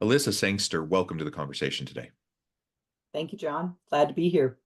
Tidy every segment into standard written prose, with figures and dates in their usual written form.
Elissa Sangster, welcome to the conversation today. Thank you, John. Glad to be here.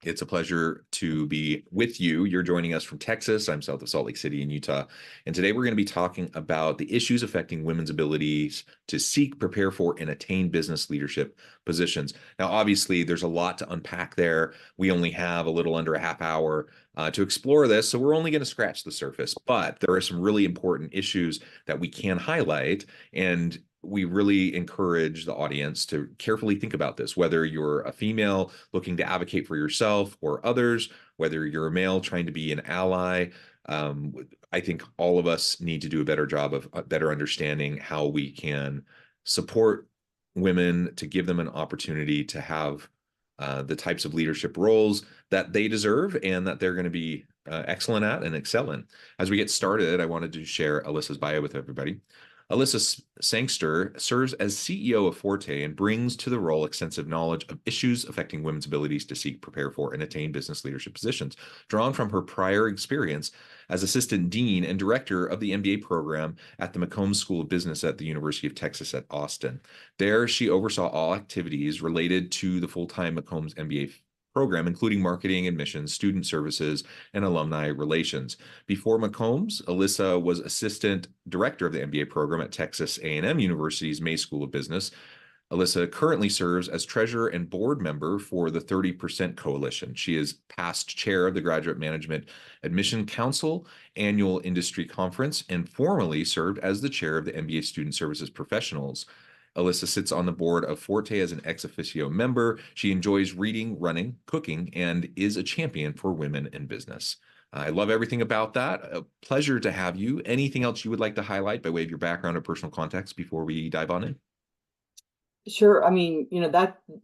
It's a pleasure to be with you. You're joining us from Texas. I'm south of Salt Lake City in Utah. And today we're going to be talking about the issues affecting women's abilities to seek, prepare for, and attain business leadership positions. Now, obviously, there's a lot to unpack there. We only have a little under a half hour to explore this, so we're only going to scratch the surface. But there are some really important issues that we can highlight. And we really encourage the audience to carefully think about this, whether you're a female looking to advocate for yourself or others, whether you're a male trying to be an ally. I think all of us need to do a better job of better understanding how we can support women to give them an opportunity to have the types of leadership roles that they deserve and that they're going to be excellent at and excel in. As we get started, I wanted to share Elissa's bio with everybody. Elissa Sangster serves as CEO of Forte and brings to the role extensive knowledge of issues affecting women's abilities to seek, prepare for, and attain business leadership positions, drawn from her prior experience as assistant dean and director of the MBA program at the McCombs School of Business at the University of Texas at Austin. There, she oversaw all activities related to the full-time McCombs MBA program, including marketing, admissions, student services, and alumni relations. Before McCombs, Elissa was assistant director of the MBA program at Texas A&M University's May School of Business. Elissa currently serves as treasurer and board member for the 30% Coalition. She is past chair of the Graduate Management Admission Council Annual Industry Conference and formerly served as the chair of the MBA Student Services Professionals. Elissa sits on the board of Forte as an ex officio member. She enjoys reading, running, cooking, and is a champion for women in business. I love everything about that. A pleasure to have you. Anything else you would like to highlight by way of your background or personal context before we dive on in? Sure.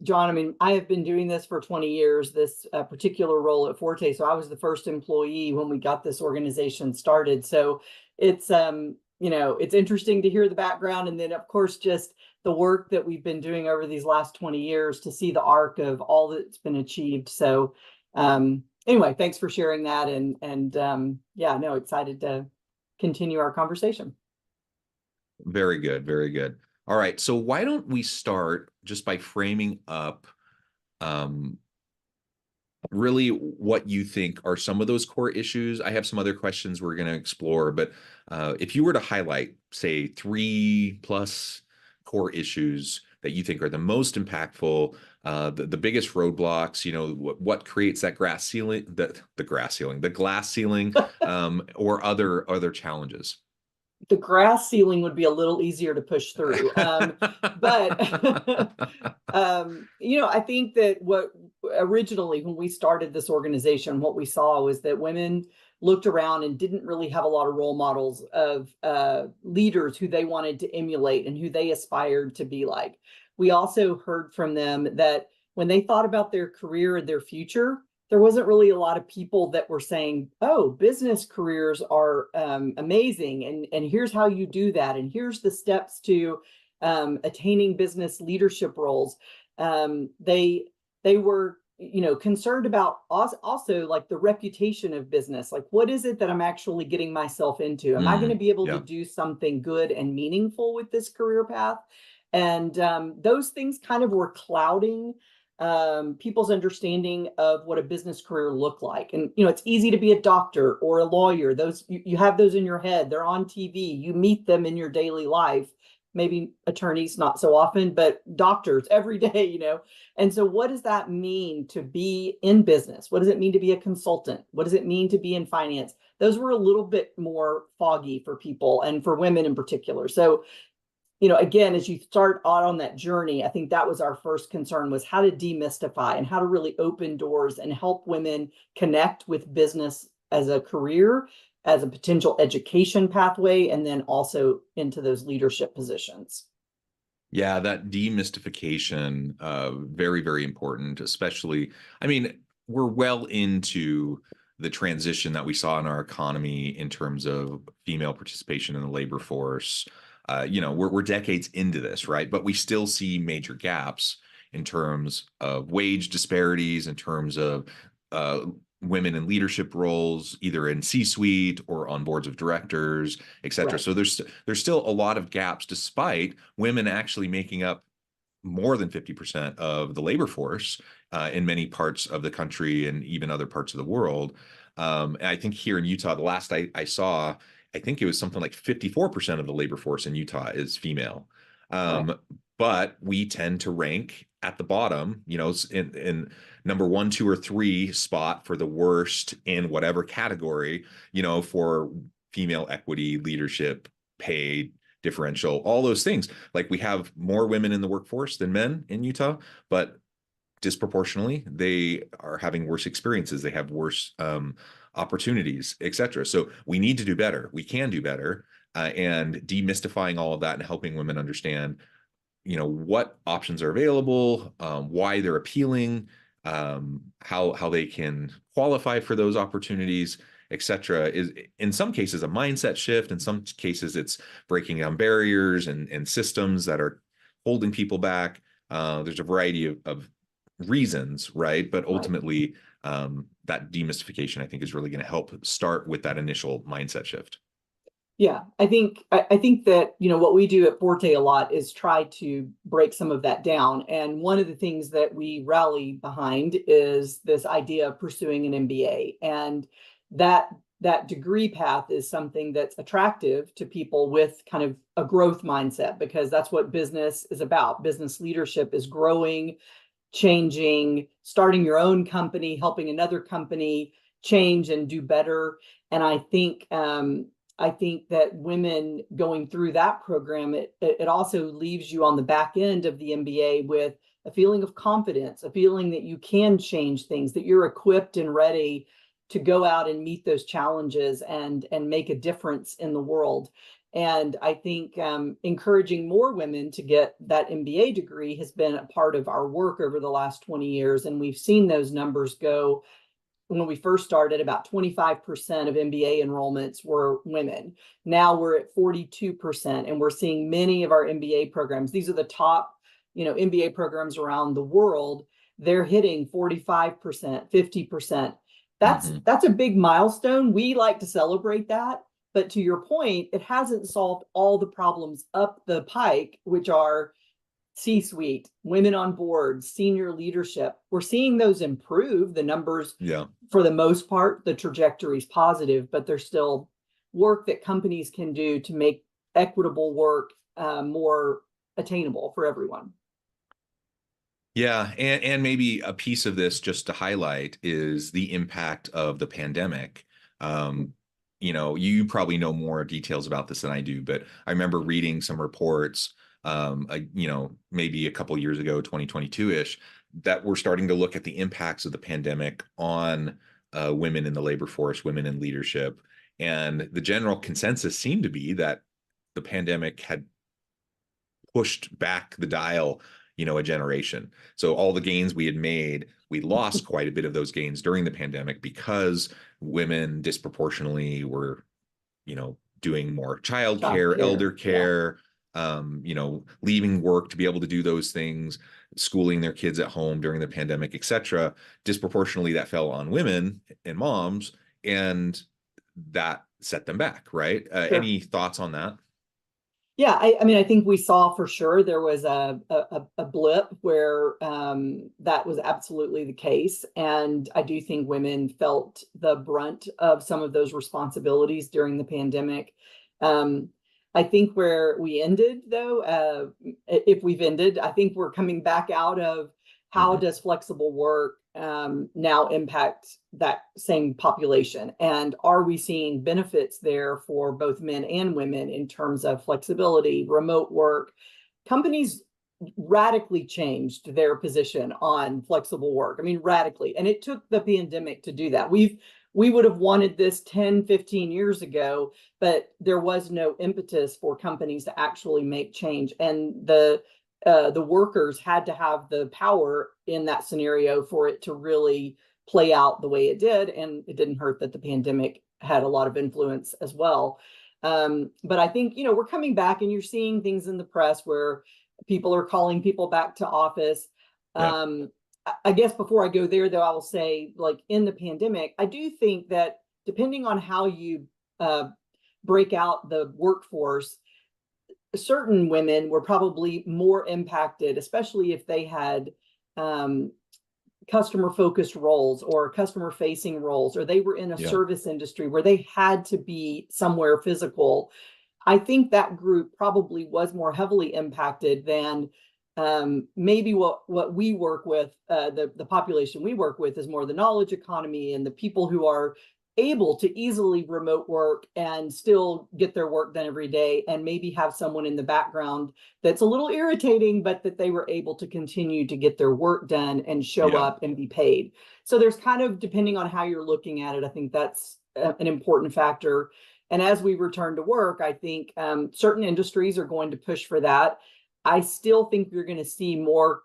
John, I have been doing this for 20 years, this particular role at Forte. So I was the first employee when we got this organization started. So it's interesting to hear the background. And then, of course, just the work that we've been doing over these last 20 years to see the arc of all that's been achieved. So anyway, thanks for sharing that. Excited to continue our conversation. Very good. Very good. All right. So why don't we start just by framing up really what you think are some of those core issues. I have some other questions we're going to explore, but if you were to highlight, say, 3+ core issues that you think are the most impactful, the biggest roadblocks, what creates that glass ceiling, the glass ceiling, or other challenges. The glass ceiling would be a little easier to push through. But I think that what originally, when we started this organization, what we saw was that women looked around and didn't really have a lot of role models of leaders who they wanted to emulate and who they aspired to be like. We also heard from them that when they thought about their career and their future, there wasn't really a lot of people that were saying, oh, business careers are amazing. And here's how you do that. And here's the steps to attaining business leadership roles. They were, concerned about also like the reputation of business. Like, what is it that I'm actually getting myself into? Am I going to be able to do something good and meaningful with this career path? And those things kind of were clouding people's understanding of what a business career looked like. And, it's easy to be a doctor or a lawyer. Those you have those in your head. They're on TV. You meet them in your daily life. Maybe attorneys, not so often, but doctors every day, And so what does that mean to be in business? What does it mean to be a consultant? What does it mean to be in finance? Those were a little bit more foggy for people and for women in particular. So again, as you start out on that journey, I think that was our first concern, was how to demystify and how to really open doors and help women connect with business as a career, as a potential education pathway, and then also into those leadership positions. Yeah, that demystification, very, very important, especially, we're well into the transition that we saw in our economy in terms of female participation in the labor force. We're decades into this, right? But we still see major gaps in terms of wage disparities, in terms of women in leadership roles, either in C-suite or on boards of directors, et cetera. Right. So there's still a lot of gaps, despite women actually making up more than 50% of the labor force in many parts of the country and even other parts of the world. And I think here in Utah, the last I saw, I think it was something like 54% of the labor force in Utah is female. Right. But we tend to rank at the bottom, in number one, two, or three spot for the worst in whatever category, for female equity, leadership, pay differential, all those things. Like, we have more women in the workforce than men in Utah, but disproportionately they are having worse experiences. They have worse opportunities, etc. So we need to do better. We can do better, and demystifying all of that and helping women understand, what options are available, why they're appealing, how they can qualify for those opportunities, etc., is in some cases a mindset shift. In some cases, it's breaking down barriers and systems that are holding people back. There's a variety of reasons, right? But Right. ultimately, that demystification, I think, is really going to help start with that initial mindset shift. Yeah, I think that, what we do at Forte a lot is try to break some of that down. And one of the things that we rally behind is this idea of pursuing an MBA. And that that degree path is something that's attractive to people with kind of a growth mindset, because that's what business is about. Business leadership is growing, changing, starting your own company, helping another company change and do better. And I think that women going through that program, it also leaves you on the back end of the MBA with a feeling of confidence, a feeling that you can change things, that you're equipped and ready to go out and meet those challenges and make a difference in the world. And I think encouraging more women to get that MBA degree has been a part of our work over the last 20 years. And we've seen those numbers go. When we first started, about 25% of MBA enrollments were women. Now we're at 42%, and we're seeing many of our MBA programs. These are the top, MBA programs around the world. They're hitting 45%, 50%. Mm-hmm. That's a big milestone. We like to celebrate that. But to your point, it hasn't solved all the problems up the pike, which are C-suite, women on boards, senior leadership. We're seeing those improve. The numbers, Yeah. for the most part, the trajectory is positive, but there's still work that companies can do to make equitable work more attainable for everyone. Yeah, and maybe a piece of this, just to highlight, is the impact of the pandemic. You probably know more details about this than I do, but I remember reading some reports, maybe a couple years ago, 2022-ish, that we're starting to look at the impacts of the pandemic on women in the labor force, women in leadership. And the general consensus seemed to be that the pandemic had pushed back the dial, a generation. So all the gains we had made, we lost quite a bit of those gains during the pandemic, because women disproportionately were, doing more childcare, Childcare, elder yeah. care, leaving work to be able to do those things, schooling their kids at home during the pandemic, etc. Disproportionately, that fell on women and moms, and that set them back, right? Sure. Any thoughts on that? Yeah, I mean, I think we saw for sure there was a blip where that was absolutely the case. And I do think women felt the brunt of some of those responsibilities during the pandemic. Um, I think where we ended, though, if we've ended, I think we're coming back out of how Mm-hmm. does flexible work now impact that same population? And are we seeing benefits there for both men and women in terms of flexibility, remote work? Companies radically changed their position on flexible work. I mean, radically. And it took the pandemic to do that. We would have wanted this 10, 15 years ago, but there was no impetus for companies to actually make change. And the workers had to have the power in that scenario for it to really play out the way it did. And it didn't hurt that the pandemic had a lot of influence as well. But I think, we're coming back, and you're seeing things in the press where people are calling people back to office. Yeah. Um, I guess before I go there, though, I will say, like in the pandemic, I do think that depending on how you uh, break out the workforce, certain women were probably more impacted, especially if they had um, customer focused roles or customer facing roles, or they were in a Yeah. service industry where they had to be somewhere physical. I think that group probably was more heavily impacted than maybe what we work with. The population we work with is more the knowledge economy and the people who are able to easily remote work and still get their work done every day, and maybe have someone in the background that's a little irritating, but that they were able to continue to get their work done and show Yeah. up and be paid. So there's kind of, depending on how you're looking at it, I think that's an important factor. And as we return to work, I think certain industries are going to push for that. I still think you're going to see more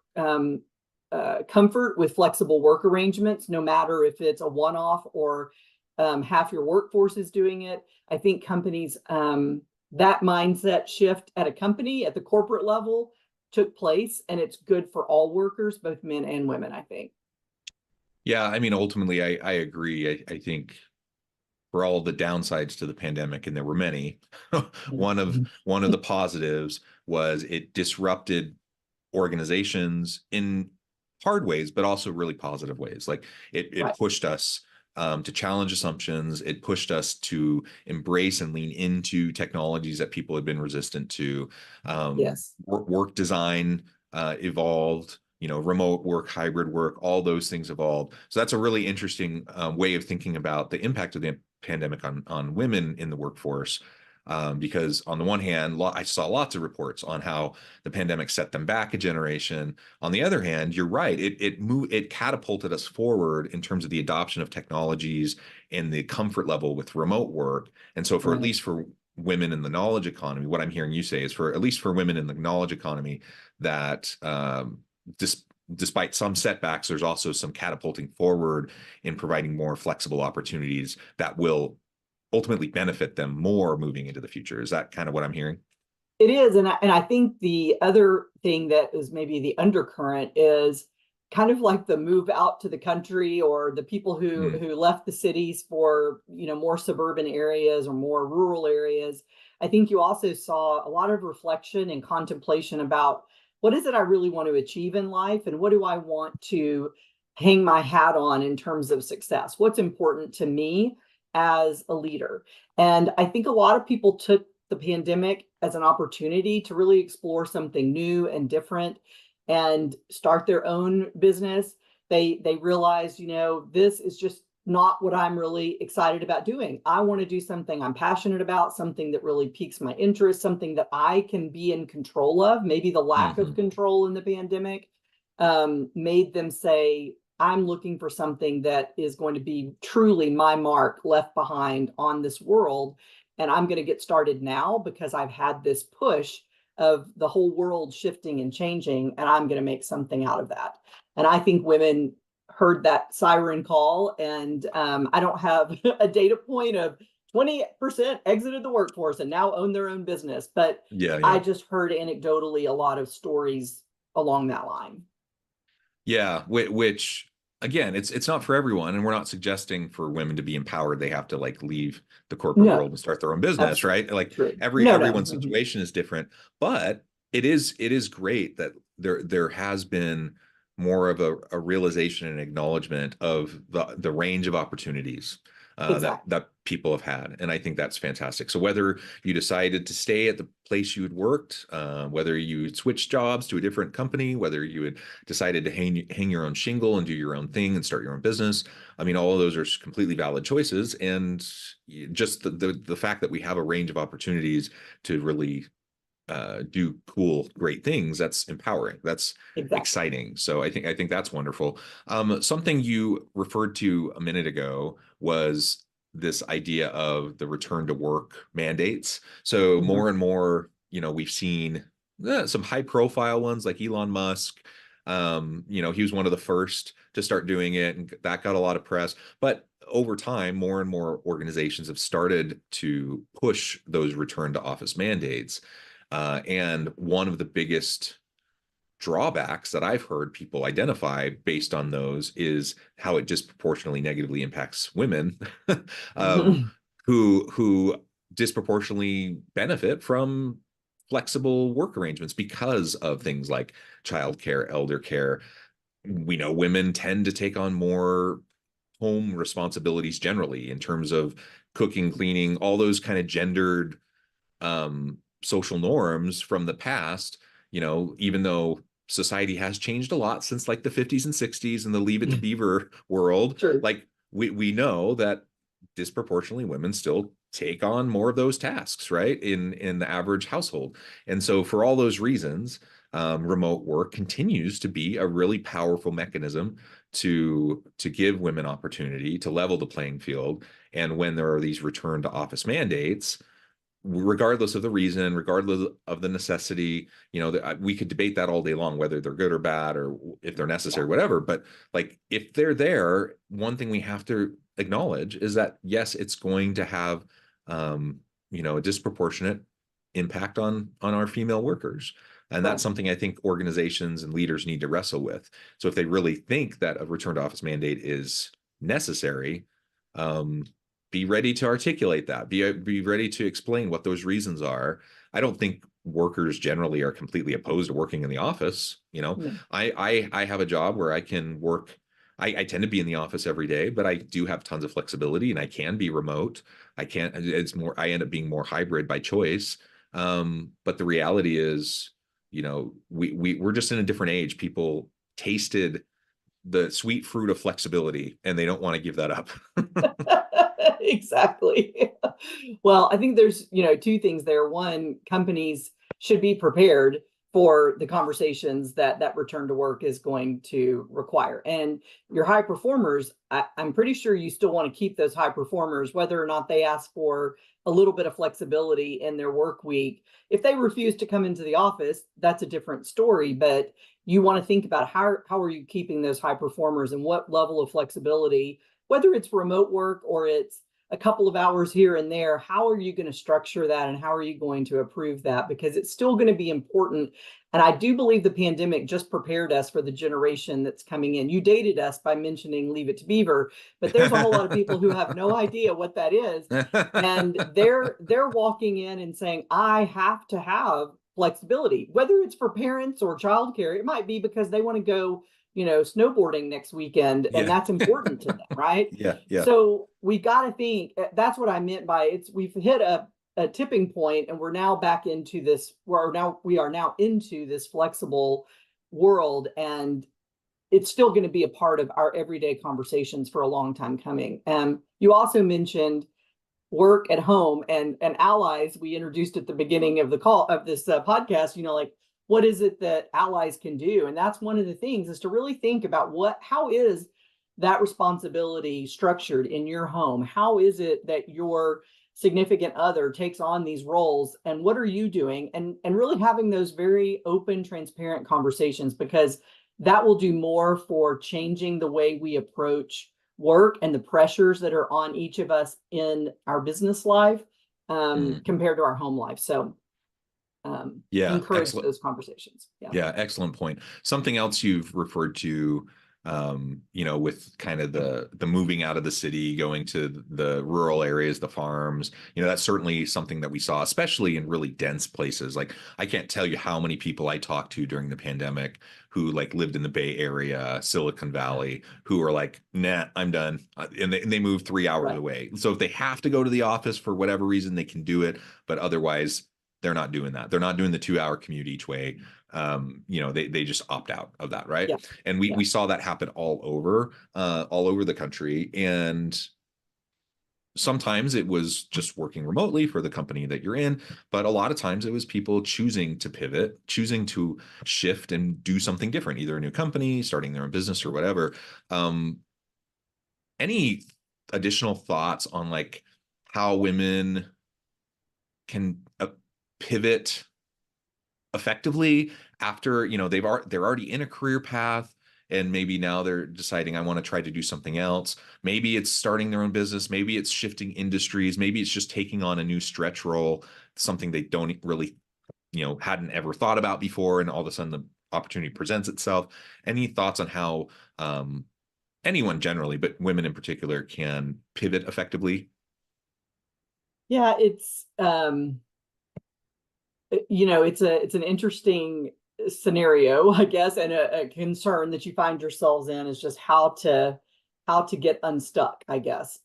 comfort with flexible work arrangements, no matter if it's a one-off or half your workforce is doing it. I think companies, that mindset shift at a company at the corporate level took place, and it's good for all workers, both men and women, I think. Yeah. I mean, ultimately, I agree. I think for all the downsides to the pandemic, and there were many, one of the positives was it disrupted organizations in hard ways, but also really positive ways. Like it Right. pushed us to challenge assumptions. It pushed us to embrace and lean into technologies that people had been resistant to. Yes. Work design evolved. Remote work, hybrid work, all those things evolved. So that's a really interesting way of thinking about the impact of the pandemic on women in the workforce. Because on the one hand, I saw lots of reports on how the pandemic set them back a generation. On the other hand, you're right. It catapulted us forward in terms of the adoption of technologies and the comfort level with remote work. And so, for at Right. least for women in the knowledge economy, what I'm hearing you say is, for at least for women in the knowledge economy, that despite some setbacks, there's also some catapulting forward in providing more flexible opportunities that will ultimately benefit them more moving into the future. Is that kind of what I'm hearing? It is, and I think the other thing that is maybe the undercurrent is kind of like the move out to the country, or the people who Mm, who left the cities for more suburban areas or more rural areas. I think you also saw a lot of reflection and contemplation about, what is it I really want to achieve in life, and what do I want to hang my hat on in terms of success? What's important to me as a leader? And I think a lot of people took the pandemic as an opportunity to really explore something new and different and start their own business. They realized, this is just not what I'm really excited about doing. I want to do something I'm passionate about, something that really piques my interest, something that I can be in control of. Maybe the lack of mhm. control in the pandemic made them say, I'm looking for something that is going to be truly my mark left behind on this world. And I'm going to get started now because I've had this push of the whole world shifting and changing, and I'm going to make something out of that. And I think women heard that siren call, and I don't have a data point of 20% exited the workforce and now own their own business, but Yeah, I yeah. just heard anecdotally a lot of stories along that line. Yeah, which again, it's not for everyone, and we're not suggesting for women to be empowered they have to like leave the corporate No, world and start their own business, absolutely right? Like true. every No, no. everyone's situation is different, but it is great that there has been more of a realization and acknowledgement of the range of opportunities Exactly. that people have had, and I think that's fantastic. So whether you decided to stay at the place you had worked, whether you switched jobs to a different company, whether you had decided to hang your own shingle and do your own thing and start your own business. I mean, all of those are completely valid choices, and just the fact that we have a range of opportunities to really do cool, great things, that's empowering. That's Exactly. exciting. So I think that's wonderful. Something you referred to a minute ago was this idea of the return to work mandates. So Mhm. more and more, we've seen some high profile ones like Elon Musk. He was one of the first to start doing it, and that got a lot of press. But over time, more and more organizations have started to push those return to office mandates. And one of the biggest drawbacks that I've heard people identify based on those is how it disproportionately negatively impacts women um, who disproportionately benefit from flexible work arrangements because of things like childcare, elder care. We know women tend to take on more home responsibilities generally in terms of cooking, cleaning, all those kind of gendered social norms from the past, even though society has changed a lot since like the 50s and 60s and the Leave It to Beaver world, True. like we know that disproportionately women still take on more of those tasks, right? In the average household. And so for all those reasons, remote work continues to be a really powerful mechanism to give women opportunity to level the playing field. And when there are these return to office mandates, regardless of the reason, regardless of the necessity, we could debate that all day long, whether they're good or bad or if they're necessary, whatever. But like, if they're there, one thing we have to acknowledge is that, yes, it's going to have, a disproportionate impact on our female workers. And that's something I think organizations and leaders need to wrestle with. So if they really think that a return to office mandate is necessary, be ready to articulate that. Be ready to explain what those reasons are. I don't think workers generally are completely opposed to working in the office. No. I have a job where I can work. I tend to be in the office every day, but I do have tons of flexibility and I can be remote. I end up being more hybrid by choice. But the reality is, we're just in a different age. People tasted the sweet fruit of flexibility and they don't want to give that up. Exactly. Well, I think there's, two things there. One, companies should be prepared for the conversations that return to work is going to require. And your high performers, I'm pretty sure you still want to keep those high performers, whether or not they ask for a little bit of flexibility in their work week. If they refuse to come into the office, that's a different story. But you want to think about how are you keeping those high performers and what level of flexibility, whether it's remote work or it's a couple of hours here and there, how are you going to structure that and how are you going to approve that? Because it's still going to be important. And I do believe the pandemic just prepared us for the generation that's coming in. You dated us by mentioning Leave It to Beaver, but there's a whole lot of people who have no idea what that is. And they're walking in and saying, I have to have flexibility, whether it's for parents or childcare. It might be because they want to go snowboarding next weekend, and that's important to them, right? Yeah. So we got to think, that's what I meant by we've hit a tipping point and we're now back into this, we are now into this flexible world, and it's still going to be a part of our everyday conversations for a long time coming. You also mentioned work at home and allies. We introduced at the beginning of the call of this podcast, like, what is it that allies can do? And that's one of the things, is to really think about how is that responsibility structured in your home? How is it that your significant other takes on these roles, and what are you doing? And really having those very open, transparent conversations, because that will do more for changing the way we approach work and the pressures that are on each of us in our business life compared to our home life. So encourage those conversations. Yeah, excellent point. Something else you've referred to, with kind of the moving out of the city, going to the rural areas, the farms, that's certainly something that we saw, especially in really dense places. Like, I can't tell you how many people I talked to during the pandemic who like lived in the Bay Area, Silicon Valley, who are like, nah, I'm done. And they move 3 hours away. So if they have to go to the office for whatever reason, they can do it. But otherwise, they're not doing that. They're not doing the 2-hour commute each way. They just opt out of that, right? Yeah. And we saw that happen all over the country. And sometimes it was just working remotely for the company that you're in, but a lot of times it was people choosing to pivot, choosing to shift and do something different, either a new company, starting their own business, or whatever. Any additional thoughts on like how women can pivot effectively after they're already in a career path, and maybe now they're deciding, I want to try to do something else? Maybe it's starting their own business, maybe it's shifting industries, maybe it's just taking on a new stretch role, something they don't really hadn't ever thought about before, and all of a sudden the opportunity presents itself. Any thoughts on how anyone generally, but women in particular, can pivot effectively? Yeah, it's an interesting scenario, I guess, and a concern that you find yourselves in is just how to get unstuck, I guess,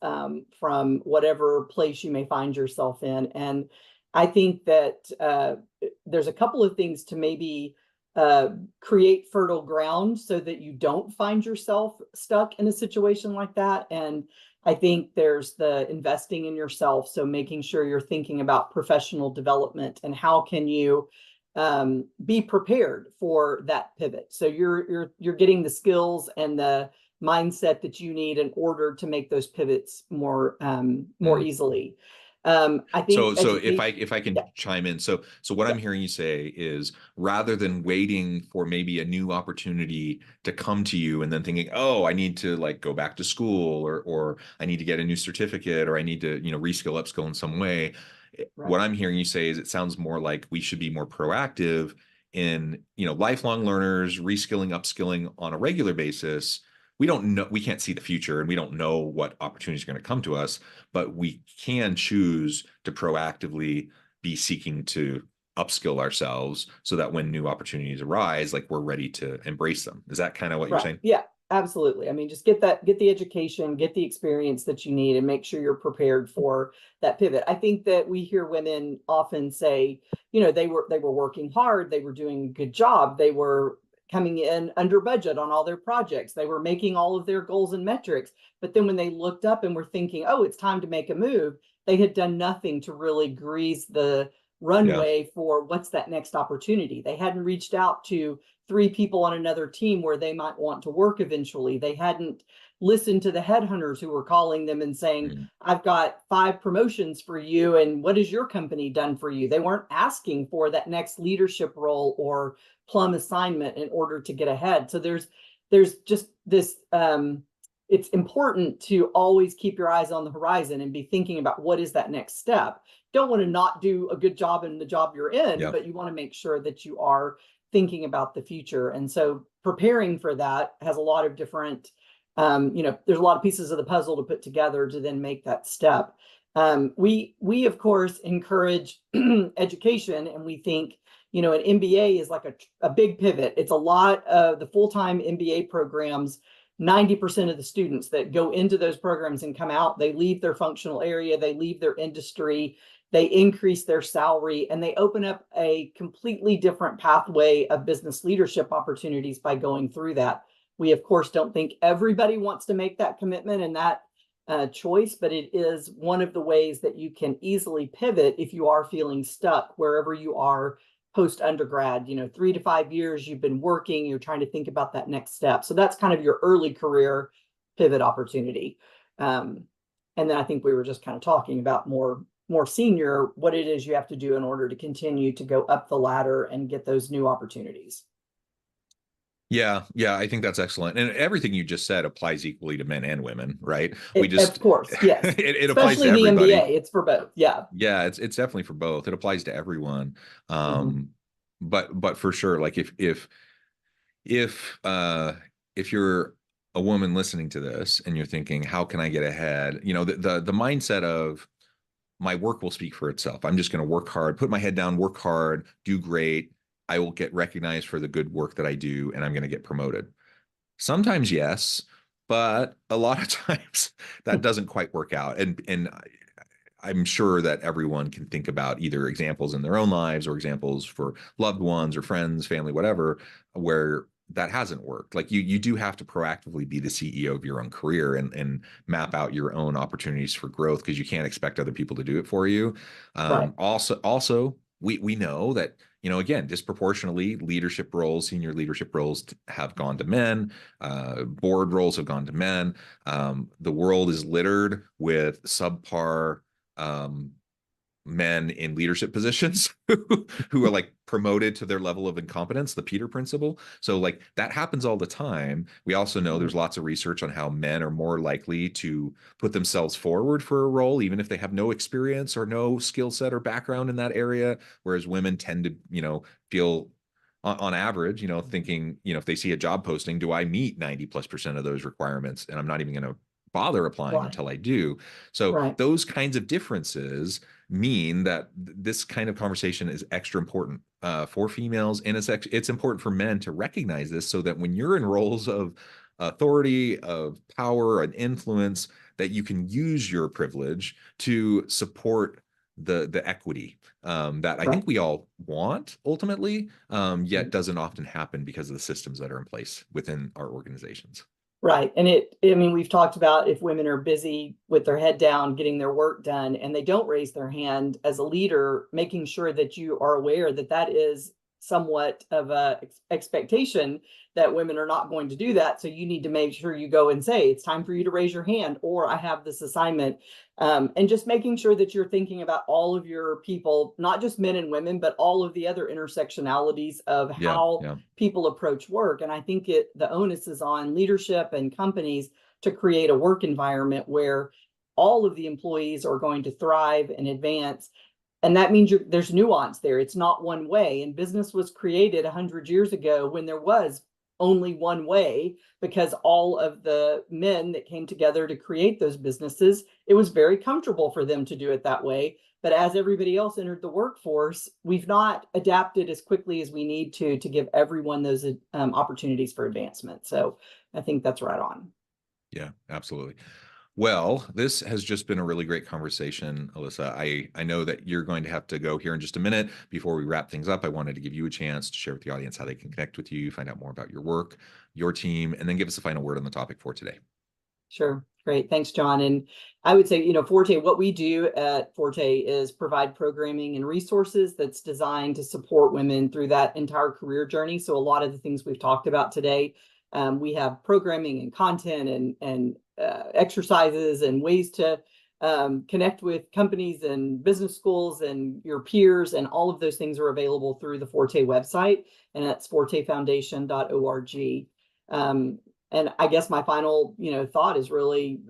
from whatever place you may find yourself in. And I think that there's a couple of things to maybe create fertile ground so that you don't find yourself stuck in a situation like that. And I think there's the investing in yourself. So making sure you're thinking about professional development and how can you be prepared for that pivot. So you're getting the skills and the mindset that you need in order to make those pivots more Mm. easily. I think So if education. I can Yeah, chime in, so what yeah, I'm hearing you say is, rather than waiting for maybe a new opportunity to come to you and then thinking, oh, I need to like go back to school, or I need to get a new certificate, or I need to, reskill, upskill in some way. right, What I'm hearing you say is it sounds more like we should be more proactive in, lifelong learners, reskilling, upskilling on a regular basis. We don't know, we can't see the future, and we don't know what opportunities are going to come to us, but we can choose to proactively be seeking to upskill ourselves so that when new opportunities arise, like, we're ready to embrace them. Is that kind of what you're right. saying? Yeah, absolutely. I mean, just get the education, get the experience that you need, and make sure you're prepared for that pivot. I think that we hear women often say, they were working hard, they were doing a good job, they were coming in under budget on all their projects, they were making all of their goals and metrics. But then when they looked up and were thinking, oh, it's time to make a move, they had done nothing to really grease the Yeah. runway for what's that next opportunity. They hadn't reached out to three people on another team where they might want to work eventually. They hadn't listened to the headhunters who were calling them and saying, Mm. I've got 5 promotions for you, and what has your company done for you? They weren't asking for that next leadership role or plum assignment in order to get ahead. So there's just this it's important to always keep your eyes on the horizon and be thinking about what is that next step. Don't want to not do a good job in the job you're in, Yeah. but you want to make sure that you are thinking about the future. And so preparing for that has a lot of different, there's a lot of pieces of the puzzle to put together to then make that step. We of course encourage education, and we think, an MBA is like a big pivot. It's a lot of the full-time MBA programs. 90% of the students that go into those programs and come out, they leave their functional area, they leave their industry, they increase their salary, and they open up a completely different pathway of business leadership opportunities by going through that. We, of course, don't think everybody wants to make that commitment and that choice, but it is one of the ways that you can easily pivot if you are feeling stuck wherever you are post undergrad. 3 to 5 years you've been working, you're trying to think about that next step. So that's kind of your early career pivot opportunity. And then I think we were just kind of talking about more senior, what it is you have to do in order to continue to go up the ladder and get those new opportunities. Yeah, yeah, I think that's excellent. And everything you just said applies equally to men and women, right? We just Of course, yes. it applies to Especially the everybody. MBA, it's for both. Yeah. Yeah, it's definitely for both. It applies to everyone. Mhm. But for sure, like, if if you're a woman listening to this and you're thinking, how can I get ahead? The mindset of, my work will speak for itself. I'm just going to work hard, put my head down, work hard, do great. I will get recognized for the good work that I do, and I'm going to get promoted. Sometimes yes, but a lot of times that doesn't quite work out. And I'm sure that everyone can think about either examples in their own lives or examples for loved ones or friends, family, whatever, where that hasn't worked. Like, you do have to proactively be the CEO of your own career, and map out your own opportunities for growth, because you can't expect other people to do it for you. Right. Also, we know that, again, disproportionately, leadership roles, senior leadership roles, have gone to men. Board roles have gone to men. The world is littered with subpar um, men in leadership positions who are like promoted to their level of incompetence, the Peter principle. So, like, that happens all the time. We also know Mhm. there's lots of research on how men are more likely to put themselves forward for a role, even if they have no experience or no skill set or background in that area, whereas women tend to, feel on average, thinking, if they see a job posting, do I meet 90+% of those requirements? And I'm not even going to bother applying Right. until I do. So Right. those kinds of differences mean that this kind of conversation is extra important for females, and it's important for men to recognize this, so that when you're in roles of authority, of power, and influence, that you can use your privilege to support the equity that I Right. think we all want ultimately, yet doesn't often happen because of the systems that are in place within our organizations. Right. And I mean, we've talked about if women are busy with their head down, getting their work done, and they don't raise their hand as a leader, making sure that you are aware that that is somewhat of a expectation that women are not going to do that. So you need to make sure you go and say, it's time for you to raise your hand, or I have this assignment. And just making sure that you're thinking about all of your people, not just men and women, but all of the other intersectionalities of Yeah, how yeah, people approach work. And I think the onus is on leadership and companies to create a work environment where all of the employees are going to thrive and advance. And that means there's nuance there. It's not one way. And business was created 100 years ago when there was only one way, because all of the men that came together to create those businesses, it was very comfortable for them to do it that way. But as everybody else entered the workforce, we've not adapted as quickly as we need to give everyone those opportunities for advancement. So I think that's right on. yeah, absolutely. Well, this has just been a really great conversation, Elissa. I know that you're going to have to go here in just a minute. Before we wrap things up, I wanted to give you a chance to share with the audience how they can connect with you, find out more about your work, your team, and then give us a final word on the topic for today. Sure. Great. Thanks, John. And I would say, Forte, what we do at Forte is provide programming and resources that's designed to support women through that entire career journey. So a lot of the things we've talked about today, we have programming and content and exercises and ways to connect with companies and business schools and your peers. And all of those things are available through the Forte website, and that's fortefoundation.org. And I guess my final, thought is really,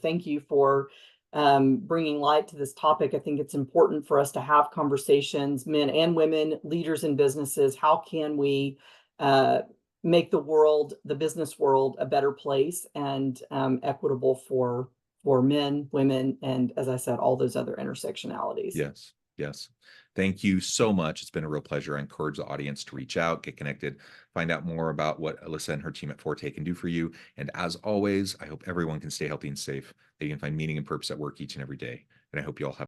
thank you for bringing light to this topic. I think it's important for us to have conversations, men and women, leaders in businesses. How can we make the business world, a better place and equitable for men, women, and, as I said, all those other intersectionalities. Yes, yes. Thank you so much. It's been a real pleasure. I encourage the audience to reach out, get connected, find out more about what Elissa and her team at Forte can do for you. And as always, I hope everyone can stay healthy and safe. They can find meaning and purpose at work each and every day. And I hope you all have